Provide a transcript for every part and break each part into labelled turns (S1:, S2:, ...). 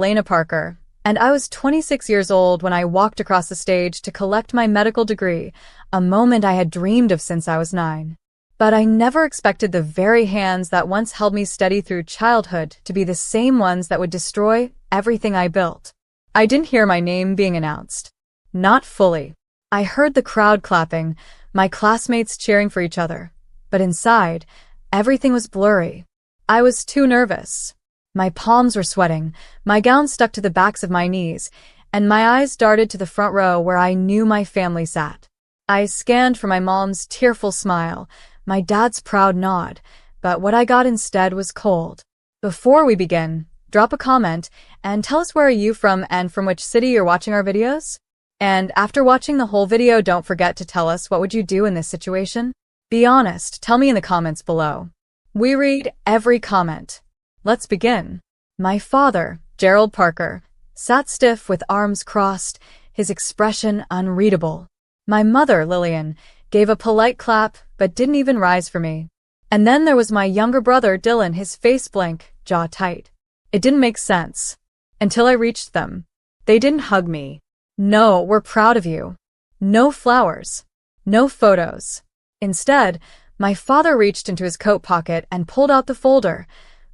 S1: Elena Parker, and I was 26 years old when I walked across the stage to collect my medical degree, a moment I had dreamed of since I was 9. But I never expected the very hands that once held me steady through childhood to be the same ones that would destroy everything I built. I didn't hear my name being announced. Not fully. I heard the crowd clapping, my classmates cheering for each other. But inside, everything was blurry. I was too nervous. My palms were sweating, my gown stuck to the backs of my knees, and my eyes darted to the front row where I knew my family sat. I scanned for my mom's tearful smile, my dad's proud nod, but what I got instead was cold. Before we begin, drop a comment and tell us where are you from and from which city you're watching our videos? And after watching the whole video, don't forget to tell us what would you do in this situation? Be honest, tell me in the comments below. We read every comment. Let's begin. My father, Gerald Parker, sat stiff with arms crossed, his expression unreadable. My mother, Lillian, gave a polite clap but didn't even rise for me. And then there was my younger brother, Dylan, his face blank, jaw tight. It didn't make sense. Until I reached them. They didn't hug me. No, we're proud of you. No flowers. No photos. Instead, my father reached into his coat pocket and pulled out the folder,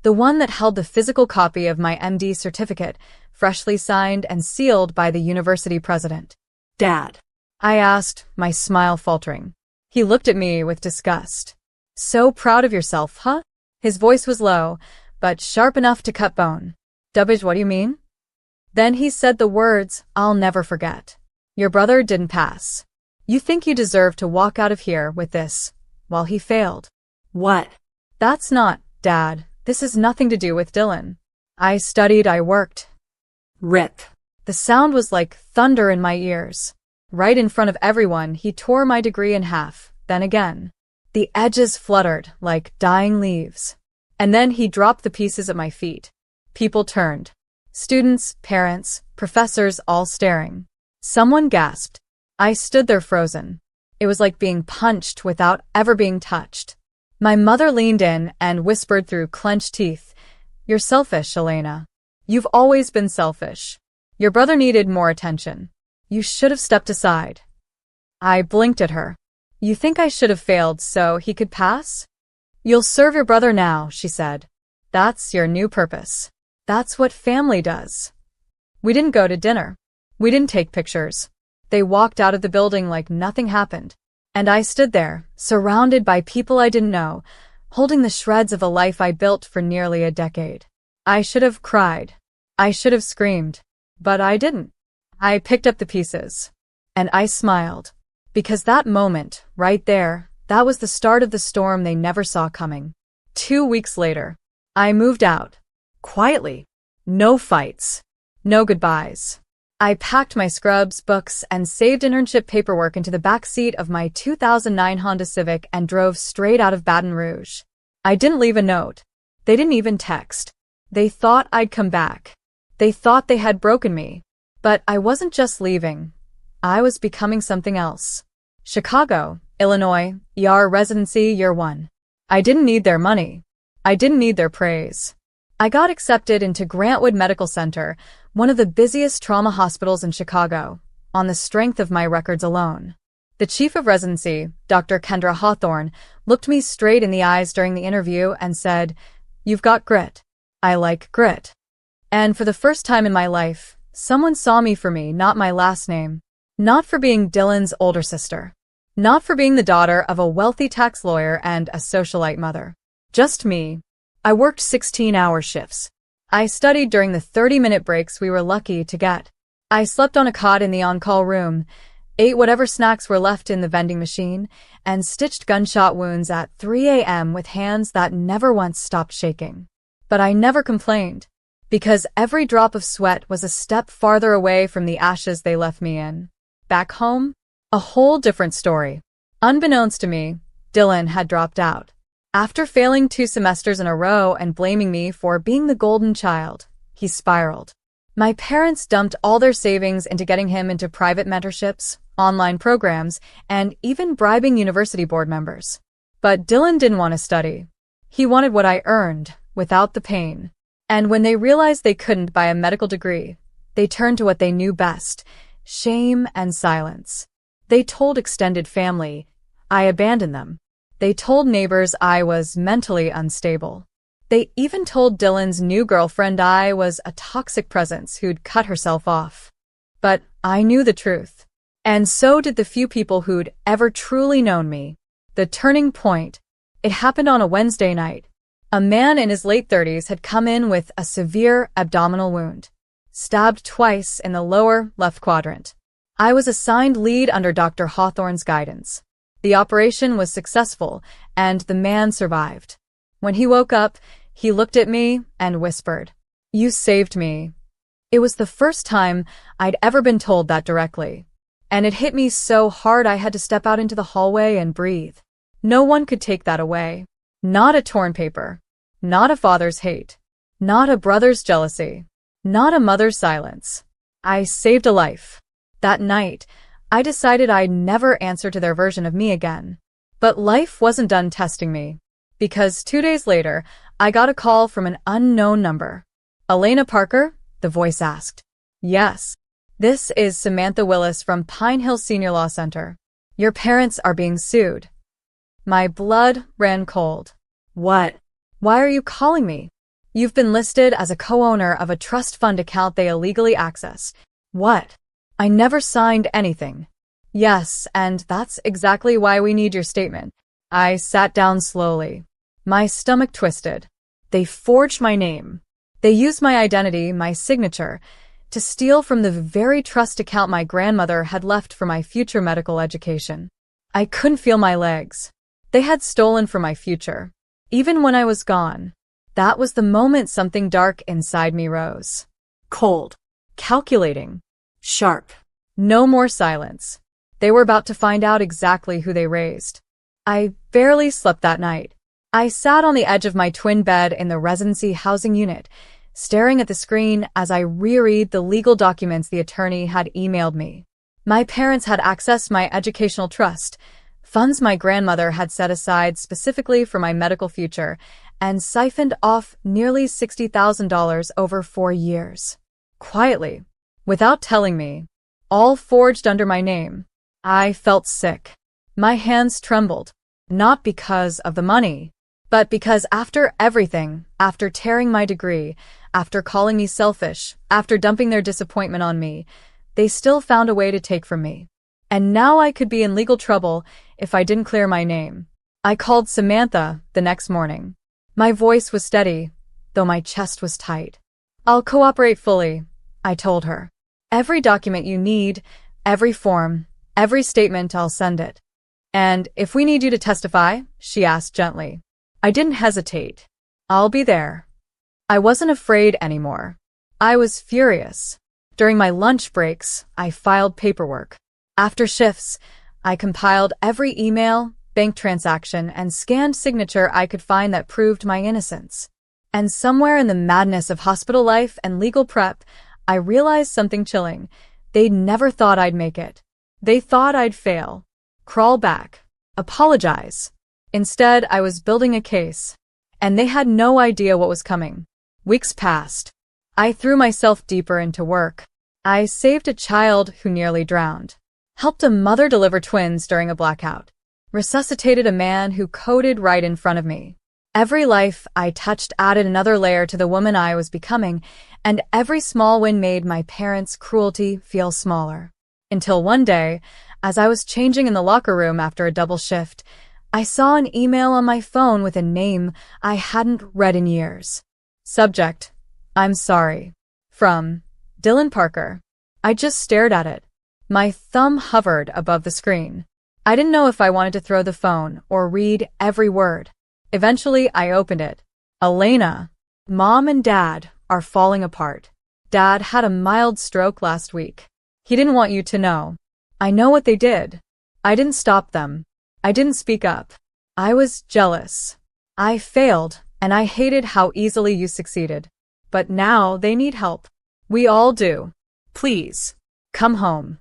S1: the one that held the physical copy of my MD certificate, freshly signed and sealed by the university president.
S2: Dad,
S1: I asked, my smile faltering. He looked at me with disgust. So proud of yourself, huh? His voice was low, but sharp enough to cut bone. Dubbage, what do you mean? Then he said the words I'll never forget. Your brother didn't pass. You think you deserve to walk out of here with this, while he failed.
S2: what?
S1: That's not, Dad. This has nothing to do with Dylan. I studied, I worked.
S2: Rip.
S1: The sound was like thunder in my ears. Right in front of everyone, he tore my degree in half, then again. The edges fluttered like dying leaves. And then he dropped the pieces at my feet. People turned. Students, parents, professors all staring. Someone gasped. I stood there frozen. It was like being punched without ever being touched. My mother leaned in and whispered through clenched teeth, "You're selfish, Elena. You've always been selfish. Your brother needed more attention. You should have stepped aside." I blinked at her. "You think I should have failed so he could pass?" "You'll serve your brother now," she said. "That's your new purpose. That's what family does." We didn't go to dinner. We didn't take pictures. They walked out of the building like nothing happened. And I stood there, surrounded by people I didn't know, holding the shreds of a life I built for nearly a decade. I should have cried. I should have screamed. But I didn't. I picked up the pieces. And I smiled. Because that moment, right there, that was the start of the storm they never saw coming. 2 weeks later, I moved out. Quietly. No fights. No goodbyes. I packed my scrubs, books, and saved internship paperwork into the back seat of my 2009 Honda Civic and drove straight out of Baton Rouge. I didn't leave a note. They didn't even text. They thought I'd come back. They thought they had broken me. But I wasn't just leaving. I was becoming something else. Chicago, Illinois, ER residency year 1. I didn't need their money. I didn't need their praise. I got accepted into Grantwood Medical Center, one of the busiest trauma hospitals in Chicago, on the strength of my records alone. The chief of residency, Dr. Kendra Hawthorne, looked me straight in the eyes during the interview and said, "You've got grit. I like grit." And for the first time in my life, someone saw me for me, not my last name. Not for being Dylan's older sister. Not for being the daughter of a wealthy tax lawyer and a socialite mother. Just me. I worked 16-hour shifts. I studied during the 30-minute breaks we were lucky to get. I slept on a cot in the on-call room, ate whatever snacks were left in the vending machine, and stitched gunshot wounds at 3 a.m. with hands that never once stopped shaking. But I never complained, because every drop of sweat was a step farther away from the ashes they left me in. Back home, a whole different story. Unbeknownst to me, Dylan had dropped out. After failing 2 semesters in a row and blaming me for being the golden child, he spiraled. My parents dumped all their savings into getting him into private mentorships, online programs, and even bribing university board members. But Dylan didn't want to study. He wanted what I earned, without the pain. And when they realized they couldn't buy a medical degree, they turned to what they knew best: shame and silence. They told extended family I abandoned them. They told neighbors I was mentally unstable. They even told Dylan's new girlfriend I was a toxic presence who'd cut herself off. But I knew the truth. And so did the few people who'd ever truly known me. The turning point. It happened on a Wednesday night. A man in his late 30s had come in with a severe abdominal wound, stabbed twice in the lower left quadrant. I was assigned lead under Dr. Hawthorne's guidance. The operation was successful, and the man survived. When he woke up, he looked at me and whispered, "You saved me." It was the first time I'd ever been told that directly. And it hit me so hard I had to step out into the hallway and breathe. No one could take that away. Not a torn paper. Not a father's hate. Not a brother's jealousy. Not a mother's silence. I saved a life. That night, I decided I'd never answer to their version of me again. But life wasn't done testing me. Because 2 days later, I got a call from an unknown number. "Elena Parker?" the voice asked. "Yes. This is Samantha Willis from Pine Hill Senior Law Center. Your parents are being sued." My blood ran cold.
S2: What?
S1: "Why are you calling me? You've been listed as a co-owner of a trust fund account they illegally accessed." "What? I never signed anything." "Yes, and that's exactly why we need your statement." I sat down slowly. My stomach twisted. They forged my name. They used my identity, my signature, to steal from the very trust account my grandmother had left for my future medical education. I couldn't feel my legs. They had stolen from my future. Even when I was gone. That was the moment something dark inside me rose.
S2: Cold.
S1: Calculating.
S2: Sharp.
S1: No more silence. They were about to find out exactly who they raised. I barely slept that night. I sat on the edge of my twin bed in the residency housing unit, staring at the screen as I reread the legal documents the attorney had emailed me. My parents had accessed my educational trust, funds my grandmother had set aside specifically for my medical future, and siphoned off nearly $60,000 over 4 years. Quietly, without telling me, all forged under my name. I felt sick. My hands trembled, not because of the money, but because after everything, after tearing my degree, after calling me selfish, after dumping their disappointment on me, they still found a way to take from me. And now I could be in legal trouble if I didn't clear my name. I called Samantha the next morning. My voice was steady, though my chest was tight. "I'll cooperate fully," I told her. "Every document you need, every form, every statement, I'll send it." "And if we need you to testify?" she asked gently. I didn't hesitate. "I'll be there." I wasn't afraid anymore. I was furious. During my lunch breaks, I filed paperwork. After shifts, I compiled every email, bank transaction, and scanned signature I could find that proved my innocence. And somewhere in the madness of hospital life and legal prep, I realized something chilling. They'd never thought I'd make it. They thought I'd fail, crawl back, apologize. Instead, I was building a case, and they had no idea what was coming. Weeks passed. I threw myself deeper into work. I saved a child who nearly drowned, helped a mother deliver twins during a blackout, resuscitated a man who coded right in front of me. Every life I touched added another layer to the woman I was becoming, and every small win made my parents' cruelty feel smaller. Until one day, as I was changing in the locker room after a double shift, I saw an email on my phone with a name I hadn't read in years. Subject: "I'm sorry." From Dylan Parker. I just stared at it. My thumb hovered above the screen. I didn't know if I wanted to throw the phone or read every word. Eventually, I opened it. "Elena, Mom and Dad are falling apart. Dad had a mild stroke last week. He didn't want you to know. I know what they did. I didn't stop them. I didn't speak up. I was jealous. I failed, and I hated how easily you succeeded. But now they need help. We all do. Please, come home."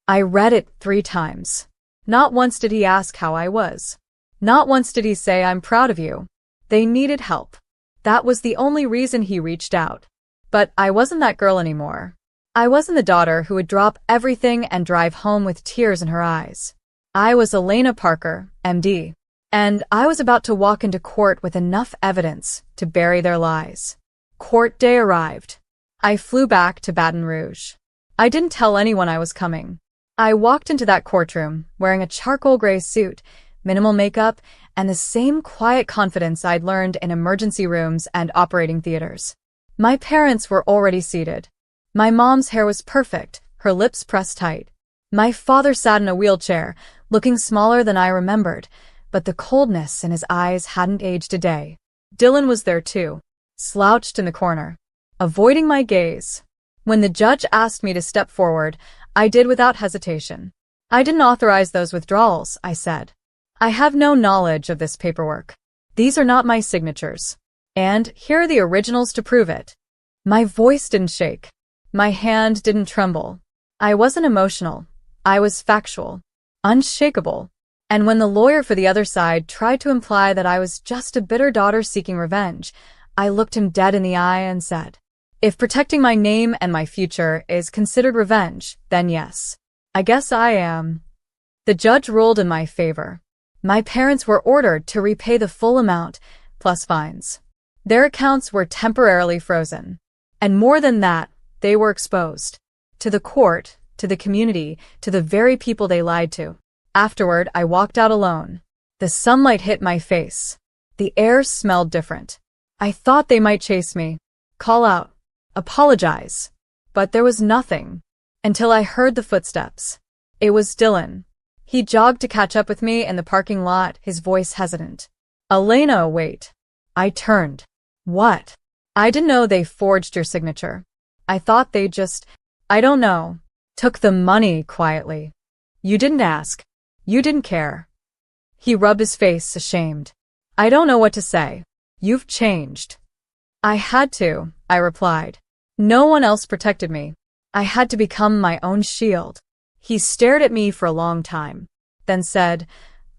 S1: I read it 3 times. Not once did he ask how I was. Not once did he say, "I'm proud of you." They needed help. That was the only reason he reached out. But I wasn't that girl anymore. I wasn't the daughter who would drop everything and drive home with tears in her eyes. I was Elena Parker, MD. And I was about to walk into court with enough evidence to bury their lies. Court day arrived. I flew back to Baton Rouge. I didn't tell anyone I was coming. I walked into that courtroom wearing a charcoal gray suit, minimal makeup, and the same quiet confidence I'd learned in emergency rooms and operating theaters. My parents were already seated. My mom's hair was perfect, her lips pressed tight. My father sat in a wheelchair, looking smaller than I remembered, but the coldness in his eyes hadn't aged a day. Dylan was there too, slouched in the corner, avoiding my gaze. When the judge asked me to step forward, I did without hesitation. I didn't authorize those withdrawals, I said. I have no knowledge of this paperwork. These are not my signatures. And here are the originals to prove it. My voice didn't shake. My hand didn't tremble. I wasn't emotional. I was factual, unshakable. And when the lawyer for the other side tried to imply that I was just a bitter daughter seeking revenge, I looked him dead in the eye and said, "If protecting my name and my future is considered revenge, then yes. I guess I am." The judge ruled in my favor. My parents were ordered to repay the full amount, plus fines. Their accounts were temporarily frozen. And more than that, they were exposed. To the court, to the community, to the very people they lied to. Afterward, I walked out alone. The sunlight hit my face. The air smelled different. I thought they might chase me, call out, apologize. But there was nothing. Until I heard the footsteps. It was Dylan. He jogged to catch up with me in the parking lot, his voice hesitant. "Elena, wait." I turned. "What?" "I didn't know they forged your signature. I thought they just, I don't know, took the money quietly. You didn't ask. You didn't care." He rubbed his face, ashamed. "I don't know what to say. You've changed." "I had to," I replied. "No one else protected me. I had to become my own shield." He stared at me for a long time, then said,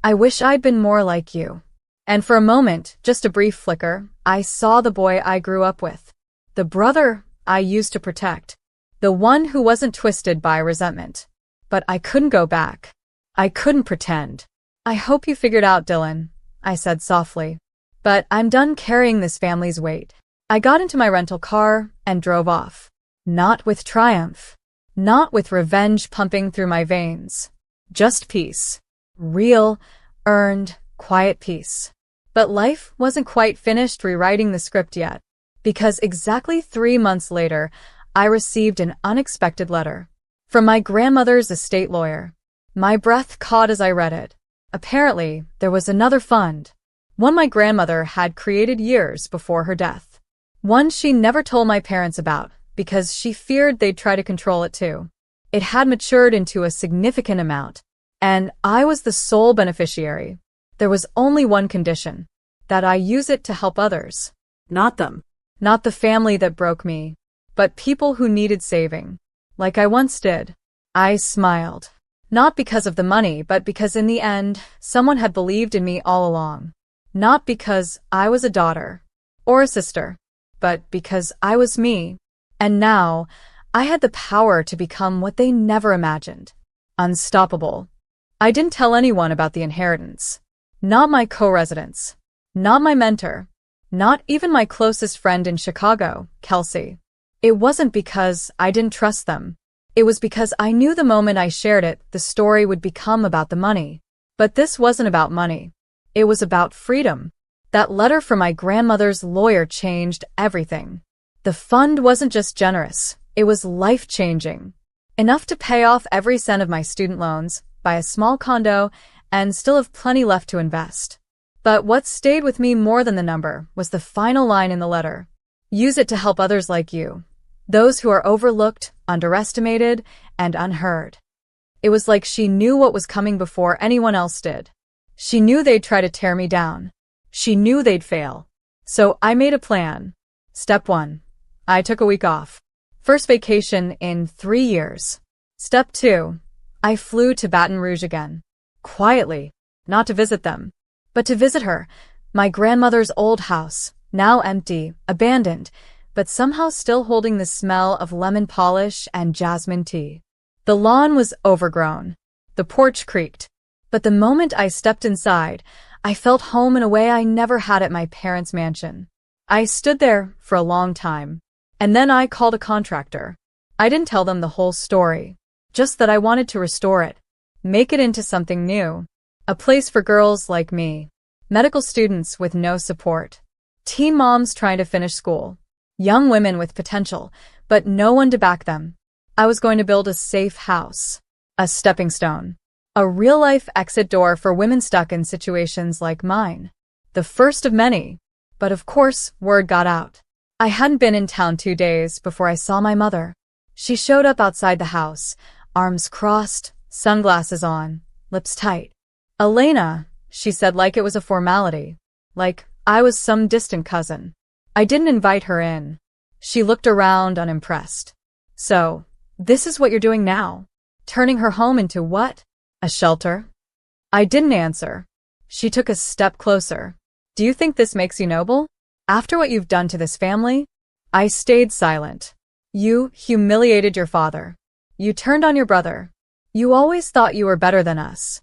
S1: "I wish I'd been more like you." And for a moment, just a brief flicker, I saw the boy I grew up with. The brother I used to protect. The one who wasn't twisted by resentment. But I couldn't go back. I couldn't pretend. "I hope you figured out, Dylan," I said softly. "But I'm done carrying this family's weight." I got into my rental car and drove off. Not with triumph. Not with revenge pumping through my veins. Just peace. Real, earned, quiet peace. But life wasn't quite finished rewriting the script yet, because exactly 3 months later, I received an unexpected letter from my grandmother's estate lawyer. My breath caught as I read it. Apparently, there was another fund, one my grandmother had created years before her death. One she never told my parents about, because she feared they'd try to control it too. It had matured into a significant amount, and I was the sole beneficiary. There was only one condition, that I use it to help others.
S2: Not them.
S1: Not the family that broke me, but people who needed saving, like I once did. I smiled. Not because of the money, but because in the end, someone had believed in me all along. Not because I was a daughter or a sister, but because I was me. And now, I had the power to become what they never imagined. Unstoppable. I didn't tell anyone about the inheritance. Not my co-residents. Not my mentor. Not even my closest friend in Chicago, Kelsey. It wasn't because I didn't trust them. It was because I knew the moment I shared it, the story would become about the money. But this wasn't about money. It was about freedom. That letter from my grandmother's lawyer changed everything. The fund wasn't just generous, it was life-changing. Enough to pay off every cent of my student loans, buy a small condo, and still have plenty left to invest. But what stayed with me more than the number was the final line in the letter. Use it to help others like you. Those who are overlooked, underestimated, and unheard. It was like she knew what was coming before anyone else did. She knew they'd try to tear me down. She knew they'd fail. So I made a plan. Step 1. I took a week off. First vacation in 3 years. Step 2. I flew to Baton Rouge again. Quietly. Not to visit them, but to visit her, my grandmother's old house, now empty, abandoned, but somehow still holding the smell of lemon polish and jasmine tea. The lawn was overgrown. The porch creaked. But the moment I stepped inside, I felt home in a way I never had at my parents' mansion. I stood there for a long time. And then I called a contractor. I didn't tell them the whole story, just that I wanted to restore it, make it into something new. A place for girls like me, medical students with no support, teen moms trying to finish school, young women with potential, but no one to back them. I was going to build a safe house, a stepping stone, a real-life exit door for women stuck in situations like mine. The first of many. But of course, word got out. I hadn't been in town 2 days before I saw my mother. She showed up outside the house, arms crossed, sunglasses on, lips tight. "Elena," she said like it was a formality, like I was some distant cousin. I didn't invite her in. She looked around unimpressed. "So, this is what you're doing now? Turning her home into what? A shelter?" I didn't answer. She took a step closer. "Do you think this makes you noble? After what you've done to this family?" I stayed silent. "You humiliated your father. You turned on your brother. You always thought you were better than us."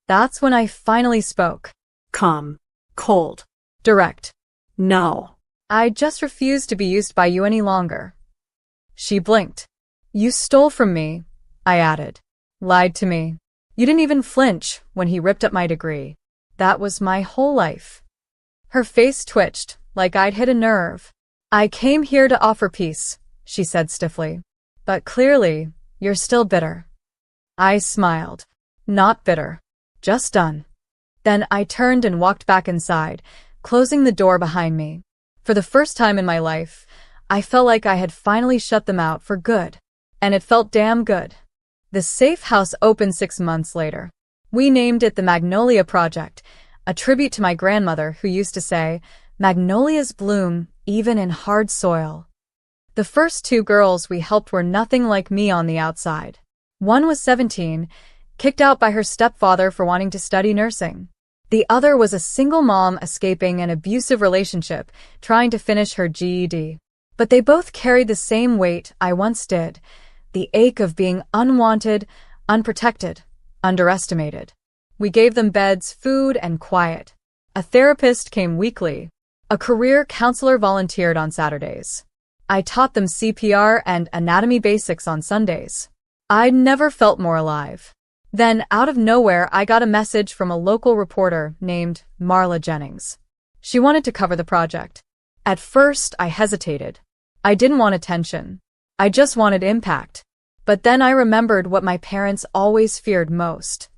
S1: That's when I finally spoke.
S2: Calm. Cold.
S1: Direct.
S2: No.
S1: "I just refuse to be used by you any longer." She blinked. "You stole from me," I added. "Lied to me. You didn't even flinch when he ripped up my degree. That was my whole life." Her face twitched, like I'd hit a nerve. "I came here to offer peace," she said stiffly. "But clearly, you're still bitter." I smiled. "Not bitter. Just done." Then I turned and walked back inside, closing the door behind me. For the first time in my life, I felt like I had finally shut them out for good. And it felt damn good. The safe house opened 6 months later. We named it the Magnolia Project, a tribute to my grandmother who used to say, "Magnolias bloom even in hard soil." The first 2 girls we helped were nothing like me on the outside. One was 17, kicked out by her stepfather for wanting to study nursing. The other was a single mom escaping an abusive relationship, trying to finish her GED. But they both carried the same weight I once did, the ache of being unwanted, unprotected, underestimated. We gave them beds, food, and quiet. A therapist came weekly. A career counselor volunteered on Saturdays. I taught them CPR and anatomy basics on Sundays. I'd never felt more alive. Then, out of nowhere, I got a message from a local reporter named Marla Jennings. She wanted to cover the project. At first, I hesitated. I didn't want attention. I just wanted impact. But then I remembered what my parents always feared most: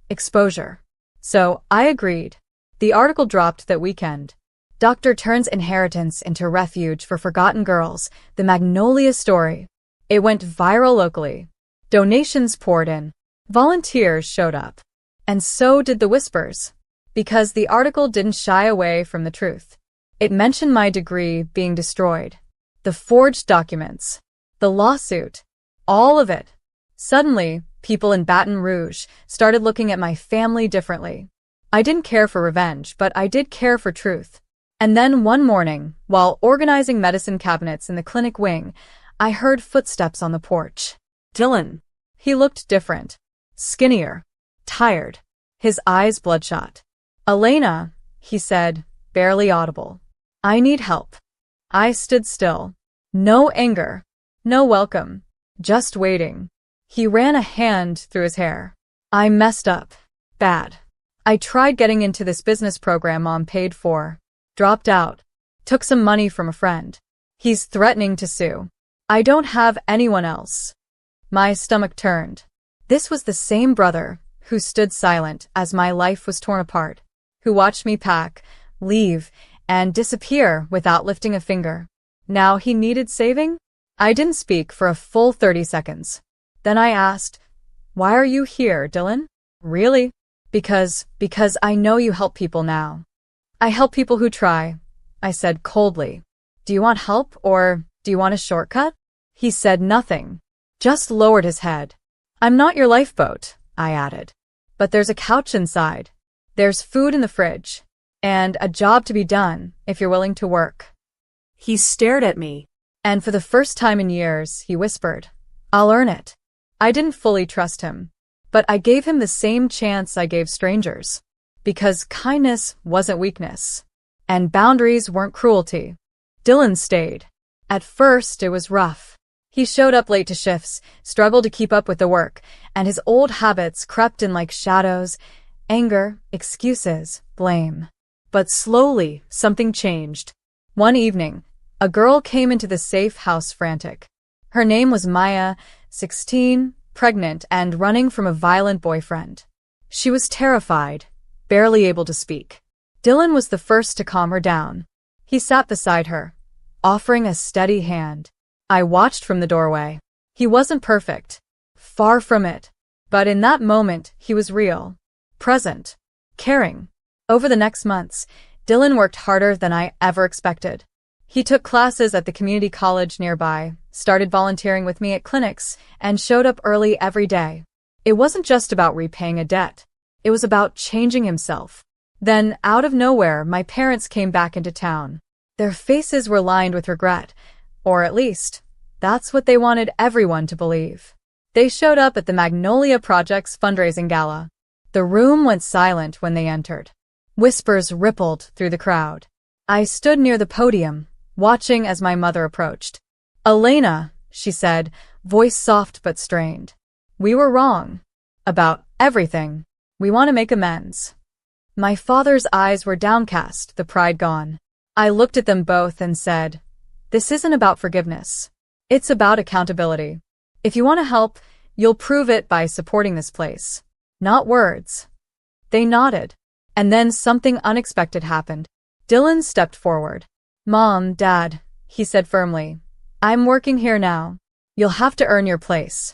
S1: exposure. So, I agreed. The article dropped that weekend. Dr. turns inheritance into refuge for forgotten girls, the Magnolia story. It went viral locally. Donations poured in. Volunteers showed up. And so did the whispers. Because the article didn't shy away from the truth. It mentioned my degree being destroyed. The forged documents. The lawsuit. All of it. Suddenly, people in Baton Rouge started looking at my family differently. I didn't care for revenge, but I did care for truth. And then one morning, while organizing medicine cabinets in the clinic wing, I heard footsteps on the porch.
S2: Dylan.
S1: He looked different. Skinnier. Tired. His eyes bloodshot. "Elena," he said, barely audible. "I need help." I stood still. No anger. No welcome. Just waiting. He ran a hand through his hair. "I messed up. Bad. I tried getting into this business program Mom paid for. Dropped out. Took some money from a friend. He's threatening to sue. I don't have anyone else." My stomach turned. This was the same brother who stood silent as my life was torn apart, who watched me pack, leave, and disappear without lifting a finger. Now he needed saving? I didn't speak for a full 30 seconds. Then I asked, "Why are you here, Dylan?" "Really?" Because I know you help people now." "I help people who try," I said coldly. "Do you want help or do you want a shortcut?" He said nothing, just lowered his head. "I'm not your lifeboat," I added. "But there's a couch inside. There's food in the fridge. and a job to be done if you're willing to work.
S2: He stared at me.
S1: And for the first time in years, he whispered, I'll earn it. I didn't fully trust him, but I gave him the same chance I gave strangers. Because kindness wasn't weakness, and boundaries weren't cruelty. Dylan stayed. At first, it was rough. He showed up late to shifts, struggled to keep up with the work, and his old habits crept in like shadows: anger, excuses, blame. But slowly, something changed. One evening, a girl came into the safe house frantic. Her name was Maya, 16, pregnant, and running from a violent boyfriend. She was terrified, barely able to speak. Dylan was the first to calm her down. He sat beside her, offering a steady hand. I watched from the doorway. He wasn't perfect. Far from it. But in that moment, he was real. Present. Caring. Over the next months, Dylan worked harder than I ever expected. He took classes at the community college nearby, started volunteering with me at clinics, and showed up early every day. It wasn't just about repaying a debt. It was about changing himself. Then, out of nowhere, my parents came back into town. Their faces were lined with regret, or at least, that's what they wanted everyone to believe. They showed up at the Magnolia Project's fundraising gala. The room went silent when they entered. Whispers rippled through the crowd. I stood near the podium, watching as my mother approached. Elena, she said, voice soft but strained. We were wrong. About everything. We want to make amends. My father's eyes were downcast, the pride gone. I looked at them both and said, this isn't about forgiveness. It's about accountability. If you want to help, you'll prove it by supporting this place. Not words. They nodded. And then something unexpected happened. Dylan stepped forward. Mom, Dad, he said firmly. I'm working here now. You'll have to earn your place.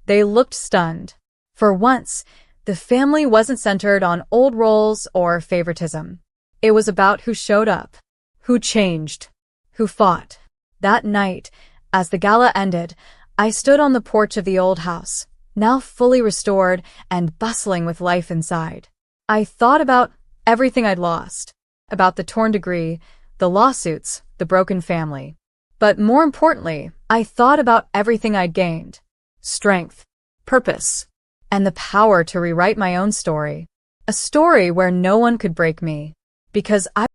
S1: They looked stunned. For once, the family wasn't centered on old roles or favoritism. It was about who showed up, who changed, who fought. That night, as the gala ended, I stood on the porch of the old house, now fully restored and bustling with life inside. I thought about everything I'd lost, about the torn degree, the lawsuits, the broken family. But more importantly, I thought about everything I'd gained: strength, purpose, and the power to rewrite my own story. A story where no one could break me, because I